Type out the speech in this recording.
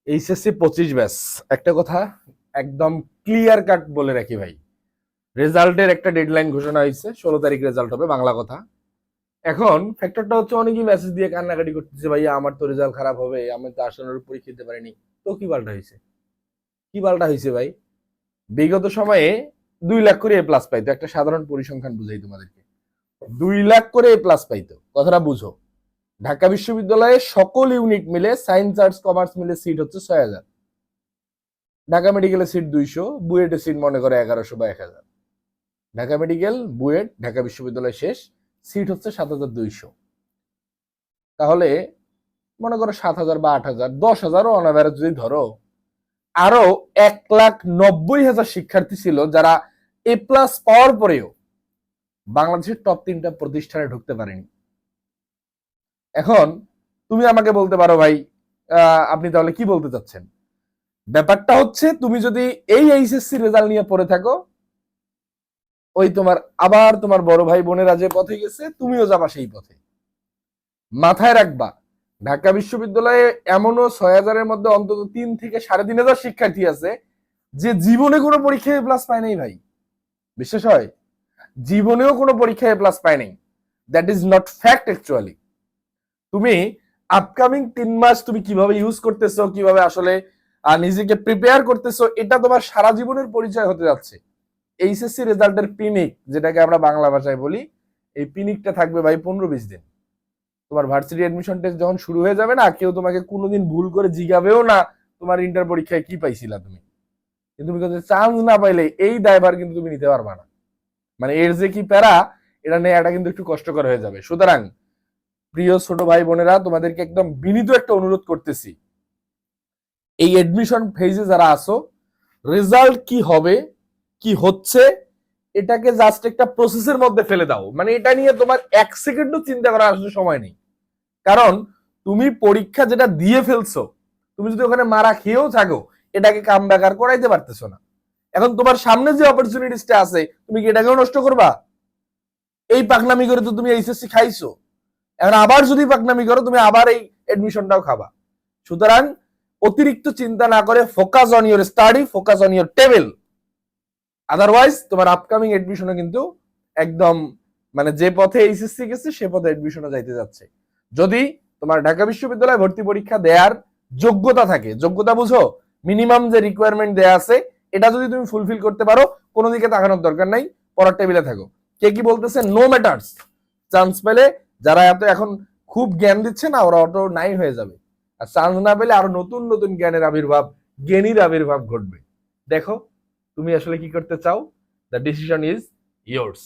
HSC 25 batch, একটা কথা একদম ক্লিয়ার কাট বলে রাখি ভাই, রেজাল্টের একটা ডেডলাইন ঘোষণা হয়েছে, 16 তারিখ রেজাল্ট হবে, বাংলা কথা। এখন ফ্যাক্টরটা হচ্ছে অনেকেই মেসেজ দিয়ে কান্নাকাটি করতেছে, ভাইয়া আমার তো রেজাল্ট খারাপ হবে, আমি তো আসনের পরীক্ষা দিতে পারিনি। তো কি পাল্টা হয়েছে? কি পাল্টা হয়েছে ভাই? বিগত সময়ে 2 লাখ করে এ প্লাস পাইতো, একটা সাধারণ পরিসংখ্যান বুঝাই তোমাদেরকে। 2 লাখ করে এ প্লাস পাইতো, কথাটা বুঝো। ঢাকা বিশ্ববিদ্যালয়ে সকল ইউনিট মিলে সায়েন্স আর্টস কমার্স মিলে সিট হচ্ছে 6,000, ঢাকা মেডিকেলের সিট 200, বুয়েটের সিট মনে করে 1100 বা 1000। ঢাকা মেডিকেল, বুয়েট, ঢাকা বিশ্ববিদ্যালয় শেষ, সিট হচ্ছে 7,200। তাহলে মনে করো 7,000 বা 8,000, 10,000ও অন অ্যাভারেজ যদি ধরো, আরো 1,90,000 শিক্ষার্থী ছিল যারা এ প্লাস পাওয়ার পরেও বাংলাদেশের টপ 3টা প্রতিষ্ঠানে ঢুকতে পারেনি। এখন তুমি আমাকে বলতে পারো ভাই, আপনি তাহলে কি বলতে চাচ্ছেন? ব্যাপারটা হচ্ছে, তুমি যদি এই এইচএসসি রেজাল্ট নিয়ে পড়ে থাকো, ওই আবার তোমার বড় ভাই বোনেরা যে পথে গেছে, তুমিও যাবা সেই পথে। মাথায় রাখবা, ঢাকা বিশ্ববিদ্যালয়ে এমনও 6,000-এর মধ্যে অন্তত 3 থেকে 3,500 শিক্ষার্থী আছে যে জীবনে কোনো পরীক্ষায় প্লাস পায় নাই ভাই। বিশ্বাস হয়? জীবনেও কোনো পরীক্ষায় প্লাস পায় নাই। That is not fact actually. তুমি আপকামিং 3 মাস তুমি কিভাবে ইউজ করতেছো, কিভাবে আসলে নিজেকে প্রিপেয়ার করতেছো, এটা তোমার সারা জীবনের পরিচয় হতে যাচ্ছে। এইচএসসি রেজাল্টের পিনিক, যেটাকে আমরা বাংলা ভাষায় বলি, এই পিনিকটা থাকবে ভাই 15-20 দিন। তোমার ভার্সিটি অ্যাডমিশন টেস্ট যখন শুরু হয়ে যাবে না, কেউ তোমাকে কোনোদিন ভুল করে জিগাবেও না তোমার ইন্টার পরীক্ষায় কি পাইছিলা তুমি। কিন্তু তুমি কিন্তু চান্স না পাইলে এই দায়ভার কিন্তু তুমি নিতে পারবা না। মানে এর যে কি প্যারা, এটা নেওয়াটা কিন্তু একটু কষ্টকর হয়ে যাবে। সুতরাং প্রিয় ছোট ভাই বোনেরা, তোমাদেরকে একদম বিনীত একটা অনুরোধ করতেছি, এই এডমিশন ফেজে যারা আসো, রেজাল্ট কি হবে, কি হচ্ছে, এটাকে জাস্ট একটা প্রসেসের মধ্যে ফেলে দাও। মানে এটা নিয়ে তোমার 1 সেকেন্ডও চিন্তা করার আসলে সময় নেই। কারণ তুমি পরীক্ষা যেটা দিয়ে ফেলছো, তুমি যদি ওখানে মারা খেয়েও থাকো, এটাকে কাম ব্যাক আর করাইতে পারতেছো না। এখন তোমার সামনে যে অপরচুনিটিসটা আছে, তুমি কি এটাকেও নষ্ট করবা? এই পাকনামি করে তো তুমি এইচএসসি খাইছো, এখন আবার যদি পাকনামি করো, তুমি আবার এই এডমিশনটাও খাবা। সুতরাং অতিরিক্ত চিন্তা না করে focus on your study, focus on your table. Otherwise তোমার আপকামিং এডমিশনও কিন্তু একদম, মানে যে পথে এইচএসসি গেছে সে পথে এডমিশনও যাইতে যাচ্ছে। যদি তোমার ঢাকা বিশ্ববিদ্যালয়ে ভর্তি পরীক্ষা দেওয়ার যোগ্যতা থাকে, যোগ্যতা বুঝো, মিনিমাম যে রিকোয়ারমেন্ট দেয়া আছে, এটা যদি তুমি ফুলফিল করতে পারো, কোনো দিকে তাকানোর দরকার নাই, পড়ার টেবিলে থাকো। কে কি বলতেছে? No matters. চান্স পেলে যারা এত এখন খুব জ্ঞান দিচ্ছে না, ওরা অটো নাই হয়ে যাবে। আর চান্স না পেলে আরো নতুন নতুন জ্ঞানের আবির্ভাব, জ্ঞানীর আবির্ভাব ঘটবে। দেখো তুমি আসলে কি করতে চাও। The decision is yours.